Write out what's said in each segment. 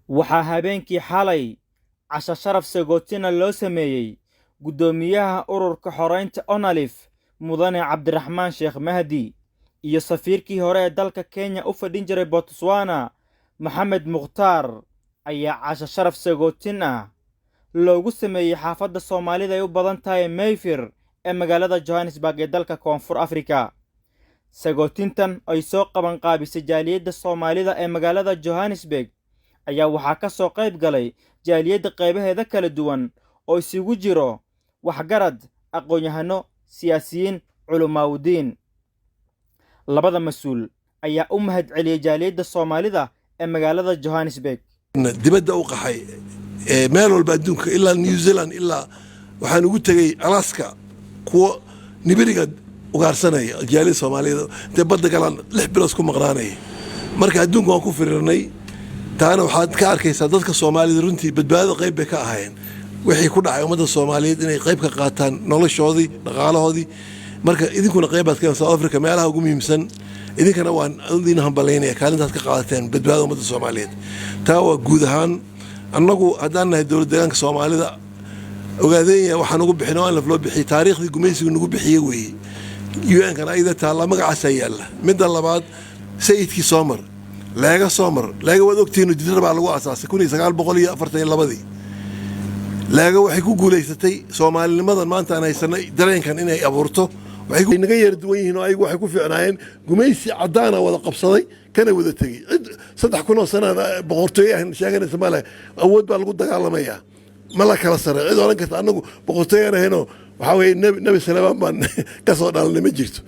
waxaa habeenkii xalay casho sharaf sagootina loo sameeyey guddoomiyaha ururka xoreynta onalif mudane cabdiraxmaan sheekh mahdi iyo safiirkii hore ee dalka kenya u fadhin jiray botswana maxamed mukhtaar ayaa casho sharaf sagootin ah loogu sameeyey xaafadda soomaalida ay u badan tahay mayfir ee magaalada johannesburg ee dalka koonfur afrika. sagootintan ay soo qabanqaabisay jaaliyadda soomaalida ee magaalada johannesburg ayaa waxaa ka soo qayb galay jaaliyadda qaybaheeda kala duwan oo isugu jiro waxgarad, aqoon-yahano, siyaasiyiin, culumaawdiin. labada mas-uul ayaa u mahadceliyey jaaliyadda soomaalida ee magaalada johannesburg. dibadda u qaxay meel walba adduunka ilaa New Zealand ilaa waxaan ugu tagay Alaska kuwa nibiriga ugaarsanaya jaaliyadda Soomaaliyeed ee badda galaan 6 bilood ku maqnaanay marka adduunka waan ku firirnay taana waxaad ka arkaysaa dadka Soomaalida runtii badbaado qayb bay ka ahaayeen wixii ku dhacay ummadda Soomaaliyeed inay qayb ka qaataan noloshoodii dhaqaalahoodii marka idinkuna qaybaad ka South Africa meelaha ugu muhiimsan idinkana waan idin hambalyeynaya kaalintaad ka qaadateen badbaado ummadda Soomaaliyeed taa waa guud ahaan annagu haddaan nahay dowladda deegaanka Soomaalida ogaadeen waxaan ugu bixinay oo loo bixiyay taariikhdii gumaysiga nagu bixiyay weeye UN kana ayda taala magacaas yaala mid labaad sayidkii Soomar laaga wad ogtiin jidar baa lagu asaasay 1942 laaga waxay ku guuleysatay Soomaalinimadan maanta aan haysanay dareenkan inay abuurto waxay naga yar duwan yihiin oo ayagu waxay ku fiicnaayeen gumaysi cadaan wada qabsaday kana wada tagay 300 sano boqortooy ah sheeganaysa male awood baa lagu dagaalamayaa ma la kala saray cid oran karta anagu boqortooy aan ahayno waxa weeye nabi sallallahu baan ka soo dhalnay ma jirto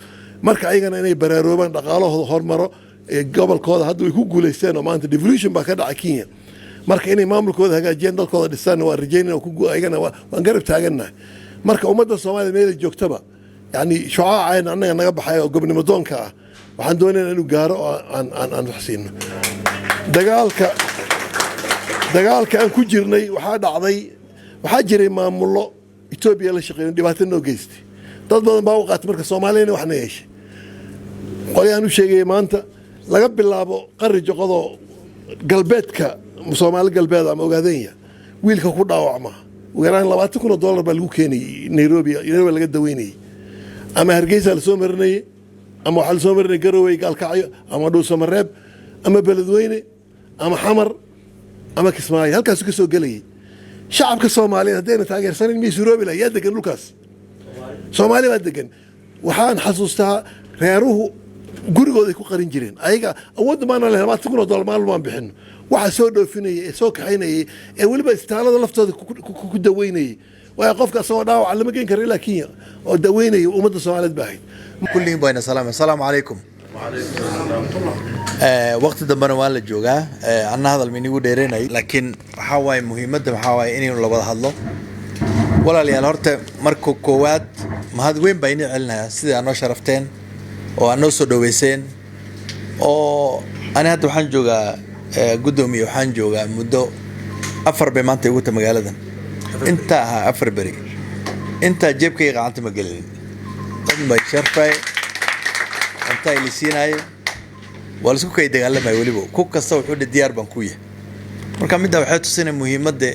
marka ayagana inay baraarooban dhaqaalahooda hormaro gobolkooda hadda way ku guuleysteen oo maanta devolution baa ka dhacay Kenya marka inay maamulkooda hagaajiyaan dalkooda dhisaan waa rajaynaa ku ayagana waan garab taaganahay marka ummadda Soomaaliyeed meel joogtaba yani shucaacayna anaga naga baxay oo gobnimo doonka ah waxaan doonaynaa inuu gaaro aan waxsiino dagaalka aan ku jirnay waxaa jiray maamullo Ethiopia la shaqeeyo dhibaato noo geystay dad badan baa u qaatay marka Soomaaliyeed waxna yeeshay qolyaan u sheegay maanta laga bilaabo qarri joqodo galbeedka Soomaali galbeed ama ogaadeen wiilka ku dhaawacma weeraan $20,000 baa lagu keenay Nairobi laga daweynay ama Hargeysa la soo marnay ama waxa la soo marnay Garowe Galkacyo ama Dhuusamareeb ama Beledweyne ama Xamar ama Kismaayo halkaas ka soo galay shacabka Soomaaliyeed hadayna taageersan Nairobi la degan dhulkaas Soomaali baa degan waxaan xasuustaa reeruhu gurigooda ku qarin jireen ayaga awood ma aan leeyahay $20,000 maalmaan bixin waxa soo dhoofinay soo kaxaynay ee waliba istaalada laftooda ku daweynay waa qofka soo dhaawac lama geen karo ilaa Kenya oo daweynay ummadda Soomaaliyeed baahay kulliin bayna salaamu calaykum waqti dambana waa la joogaa anna hadal minigu dheereynay laakiin waxa waay muhiimadda waxa waay inaynu la wada hadlo walaalayaal horta marka koowaad mahad weyn baa inii celinayaa sidii aad noo sharafteen oo aad noo soo dhaweyseen oo ani hadda waxaan joogaa guddoomiye waxaan joogaa muddo 4 bay maanta igu ta magaaladan inta ahaa 4 beri inta jeebkayga gacanta ma gelin dad bay sharfay inta ili siinay wala isku kay dagaalamay waliba ku kasta wuxuu diyaar baan ku yahay marka midda waxay tusinay muhiimadda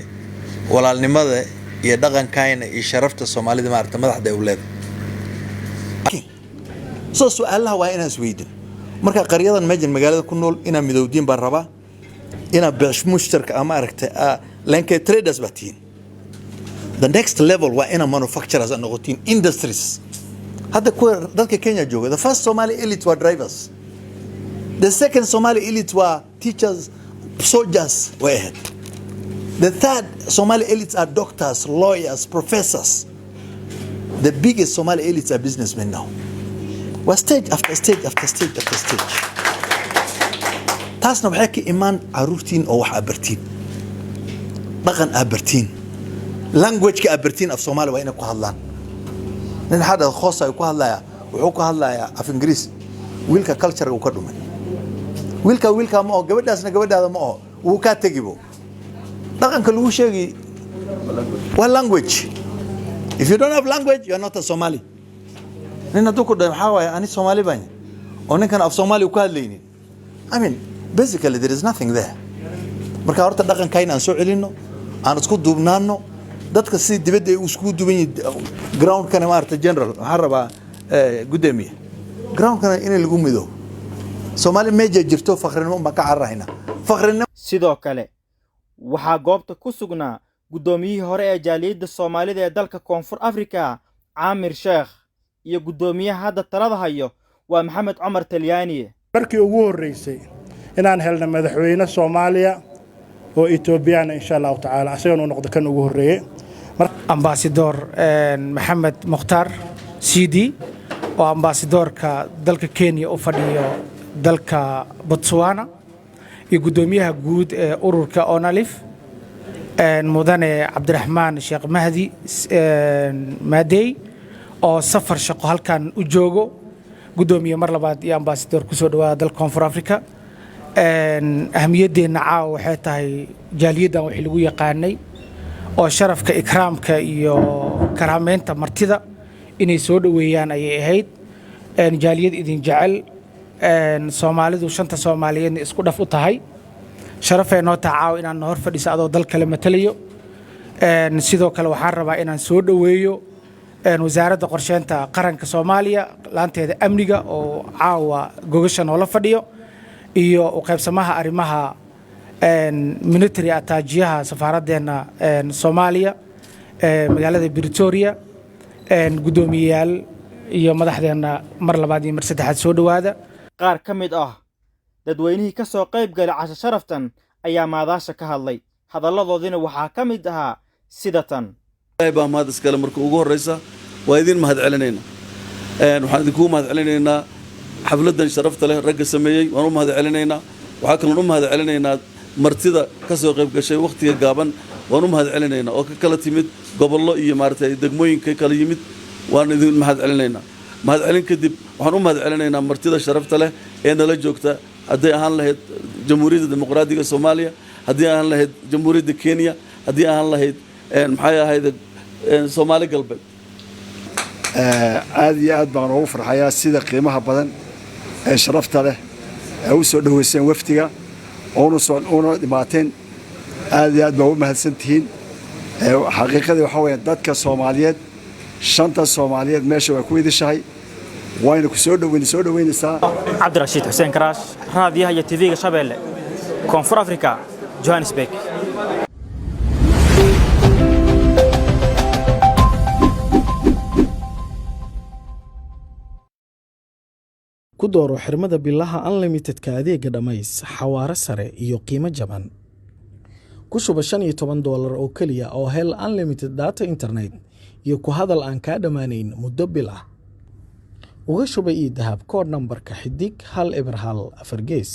walaalnimada iyo dhaqankayna iyo sharafta Soomaalida maarta madaxda u leedahay soo su'aalaha waa inaan isweydiin marka qaryadan meejan magaalada ku nool ina midowdiin baan rabaa ina bish mushtarka ama aragtay lanka traders batiin the next level waa ina manufacturers and noqotiin industries hadda ku dadka Kenya jooga the first Somali elite were drivers the second Somali elite were teachers soldiers were ahead the third Somali elites are doctors lawyers professors the biggest Somali elites are businessmen now stage after stage after stage after stage taasna waxay ka imaan caruurtiin oo wax abartiin dhaqan abartiin language ka abartiin af Soomaali waa inay ku hadlaan nin hada khoos ay ku hadlaya wuxuu ku hadlayaa af Ingiriis wiilka culture uu ka dhumay wiilka ma oo gabadhaasna gabadhaada ma oo uu ka tagibo dhaqanka lagu sheegay waa language if you don't have language you are not a Somali nina duku dhan waxa waay ani Soomaali baan oo ninkan af Soomaali ku hadlaynin I mean basically there is nothing there marka horta dhaqankayna aan soo celinno aan isku duubnaanno dadka si dibadda ay isku duuban yihiin groundkana maarta general waxaan rabaa gudoomiye groundkana in lagu mido Soomaali meeja jirto faqrinimo ma ka carrahayna faqrinimo sidoo kale waxaa goobta ku sugnaa gudoomiyihii hore ee jaaliyadda Soomaalida ee dalka Koonfur Afrika Caamir Sheekh iyo gudoomiyaha hadda talada hayo waa Maxamed Cumar Talyaani markii ugu horeysay inaan helno madaxweyne Soomaaliya oo Ethiopian insha Allah taala asagana uu noqdo kan ugu horeeyay ambassador Maxamed Mukhtar Sidi oo ambassadorka dalka Kenya u fadhiyo dalka Botswana iyo gudoomiyaha guud ee ururka Onalif mudane Cabdiraxmaan Sheekh Mahdi Madey oo safar shaqo halkan u joogo gudoomiye mar labaad iyo ambassador ku soo dhawaada dalka Koonfur Afrika ahmiyadeena caaw waxay tahay jaaliyaddan wixii lagu yaqaanay oo sharafka ikraamka iyo karaameynta martida inay soo dhaweeyaan ayay ahayd jaaliyad idin jecel Soomaalidu shanta Soomaaliyeed isku dhaf u tahay sharafay noo tacaaw inaan hor fadhiiso adoo dal kale matalayo sidoo kale waxaan rabaa inaan soo dhaweeyo wasaaradda qorsheynta qaranka Soomaaliya laanteeda amniga oo caawa gogashan oo la fadhiyo iyo u qaybsamaha arrimaha military attaajiyaha safaaraddeena Soomaaliya magaalada Pretoria gudoomiyayaal iyo madaxdeena mar labaad iyo mar saddexaad soo dhawaada qaar ka mid ah dadweynihii ka soo qayb galay casho sharaftan ayaa maadaasha ka hadlay hadalladoodina waxaa ka mid ahaa sida tan baa mahad iskale marka ugu horeysa waa idin mahad celinayna waxaan idinku mahad celinaynaa xafladan sharafta leh ragga sameeyay waan u mahad celinaynaa waxa kale oo u mahad celinaynaa martida ka soo qayb gashay waqtiga gaaban waan u mahad celinaynaa oo ka kala timid gobollo iyo maartay degmooyinka kala yimid waan idin mahad celinaynaa mahad celin kadib waxaan u mahad celinaynaa martida sharafta leh ee nala joogta haddii aan lahayd jamhuuriyadda dimuqraadiga Soomaaliya haddii aan lahayd jamhuuriyadda Kenya haddii aan lahayd maxay ahayd Soomaali galbeed aad iyo aad baan ugu farxayaa sida qiimaha badan ee sharafta leh ee u soo dhaweyseen waftiga oo dhimaateen aad iyo aad baa u mahadsantihiin xaqiiqadii waxa weeye dadka Soomaaliyeed shanta Soomaaliyeed meesha way ku idishahay wayna ku soo dhaweynaysaa Cabdirashiid Xuseen Karaash raadiyaha iyo TV-ga Shabeelle Koonfur Afrika Johannesburg ku dooro xirmada billaha unlimitedka adeega dhamays xawaare sare iyo qiimo jaban ku shuba $15 oo kaliya oo hel unlimited data internet iyo ku hadal aan ka dhamaanayn muddo bil ah uga shuba ii dahab kood nambarka xidig 1 eber 1 4 gees